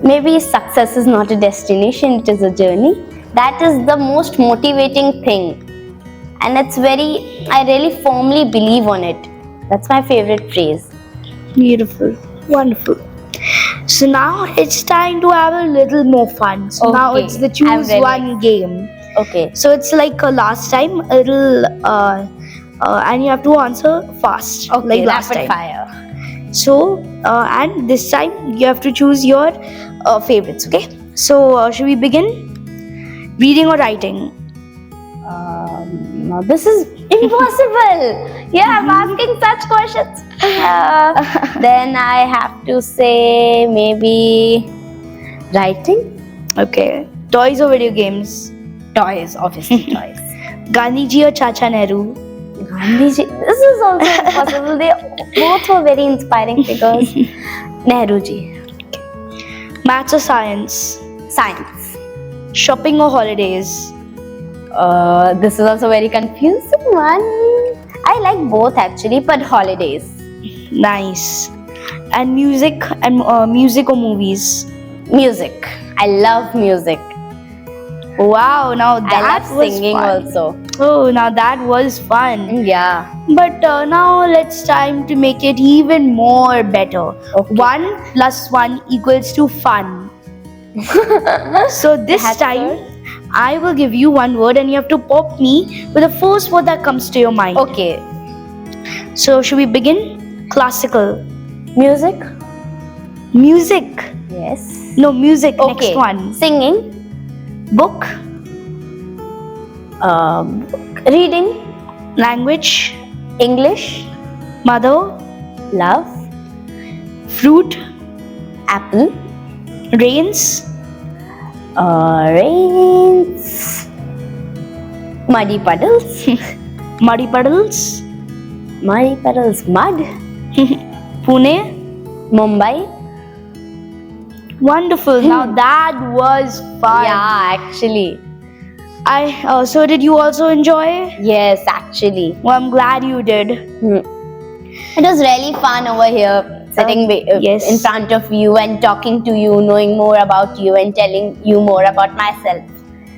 Maybe success is not a destination, it is a journey. That is the most motivating thing. And it's very, I really firmly believe on it. That's my favorite phrase. Beautiful. Wonderful. So now it's time to have a little more fun. So now Okay. it's the I'm choose ready. one game. Okay. So it's like last time, a little, and you have to answer fast, Okay, like last rapid time. fire. So, and this time you have to choose your favorites. Okay. So should we begin? Reading or writing? No, this is impossible. Yeah, I'm asking such questions. Then I have to say maybe writing. Okay. Toys or video games? Toys, obviously toys. Gandhiji or Chacha Nehru? Gandhiji, this is also impossible. They both were very inspiring figures. Nehruji. Maths or science? Science. Shopping or holidays? This is also very confusing one. I like both actually, but holidays. Nice. And music music or movies? Music. I love music. Wow, now I that love was singing fun. also. Oh, now that was fun. Yeah. But now let's time to make it even more better. Okay. 1 + 1 = fun. So this That's time good. I will give you one word and you have to pop me with the first word that comes to your mind. Okay. So should we begin? Classical. Music. Music. Yes. No, music. Okay. Next one. Singing. Book. Reading. Language. English. Mother. Love. Fruit. Apple. Rains. Rains. Muddy puddles. Muddy puddles. Muddy puddles. Mud. Pune. Mumbai. Wonderful. Now that was fun. Yeah, actually. So did you also enjoy? Yes, actually. Well, I'm glad you did. It was really fun over here, sitting yes. in front of you and talking to you, knowing more about you and telling you more about myself.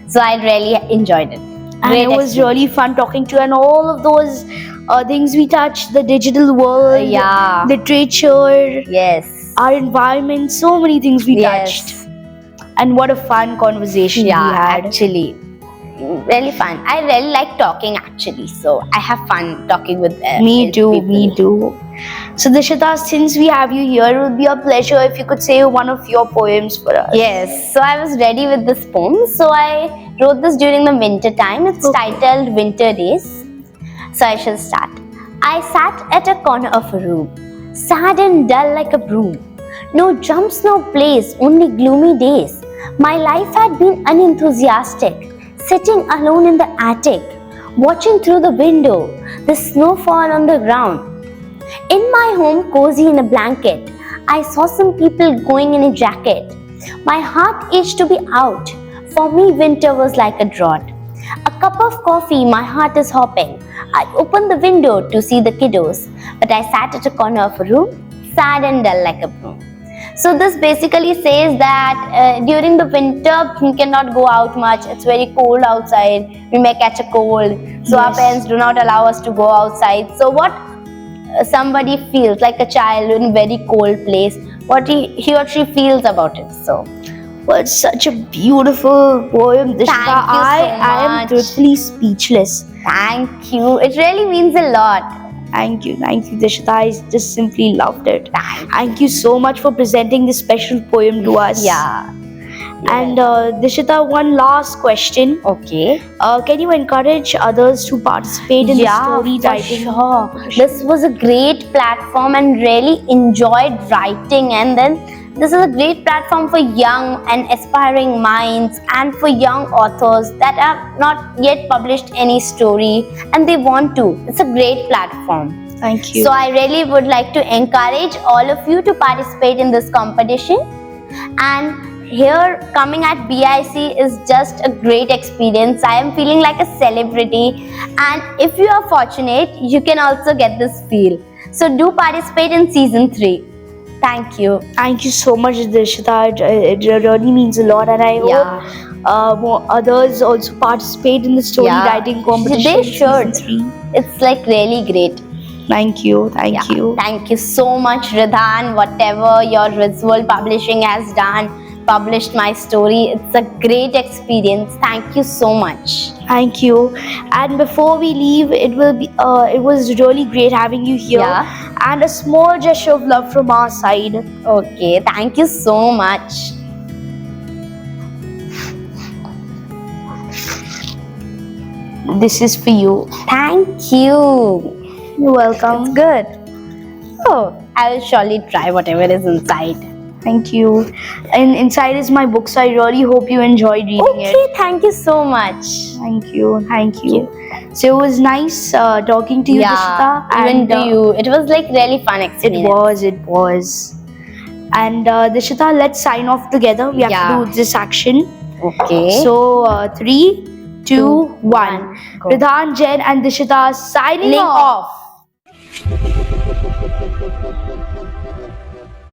So I really enjoyed it. And Great it was experience. really fun talking to you, and all of those things we touched, the digital world, Yeah. literature, Yes. our environment, so many things we Yes. touched. And what a fun conversation we Yeah, had. actually. Really fun. I really like talking actually. So I have fun talking with Me too, people. me too. So Dishita, since we have you here, it would be a pleasure if you could say one of your poems for us. Yes, so I was ready with this poem. So I wrote this during the winter time. It's Okay. titled Winter Days. So I shall start. I sat at a corner of a room, sad and dull like a broom. No jumps, no plays, only gloomy days. My life had been unenthusiastic, sitting alone in the attic, watching through the window, the snowfall on the ground. In my home, cozy in a blanket, I saw some people going in a jacket. My heart itched to be out. For me, winter was like a drought. A cup of coffee, my heart is hopping. I opened the window to see the kiddos, but I sat at a corner of a room, sad and dull like a broom. So this basically says that during the winter we cannot go out much. It's very cold outside. We may catch a cold. So our Yes. parents do not allow us to go outside. So what somebody feels like a child in a very cold place, what he or she feels about it. So Well, it's such a beautiful poem, Dishita. Thank you so I am much. totally speechless. thank you. It really means a lot. Thank you, Dishita. I just simply loved it. Thank Thank you so much for presenting this special poem to us. Yeah. And Dishita, one last question. Okay. Can you encourage others to participate in the story for writing? sure. This was a great platform and really enjoyed writing. And then this is a great platform for young and aspiring minds and for young authors that have not yet published any story and they want to. It's a great platform. Thank you. So I really would like to encourage all of you to participate in this competition. And here coming at BIC is just a great experience. I am feeling like a celebrity, and if you are fortunate, you can also get this feel. So do participate in season 3. Thank you. Thank you so much, Dishita. It really means a lot, and I Yeah. hope more others also participate in the story Yeah. writing competition. They in season should. 3. It's like really great. Thank you. Thank you. Thank you so much, Ridhan. Whatever your Rizwal Publishing has done, published my story. It's a great experience. Thank you so much. Thank you. And before we leave, it was really great having you here. Yeah. And a small gesture of love from our side. Okay, thank you so much. This is for you. Thank you. You're welcome. It's good. Oh, I will surely try whatever is inside. Thank you. And inside is my book, so I really hope you enjoyed reading it. Okay, thank you so much. Thank you. Thank you. So it was nice talking to you, Dishita. even and, to you. It was like really fun experience. It was. And Dishita, let's sign off together. We have Yeah. to do this action. Okay. So 3, 2, 1. Go. Ridhan, Jain and Dishita signing Link off. off.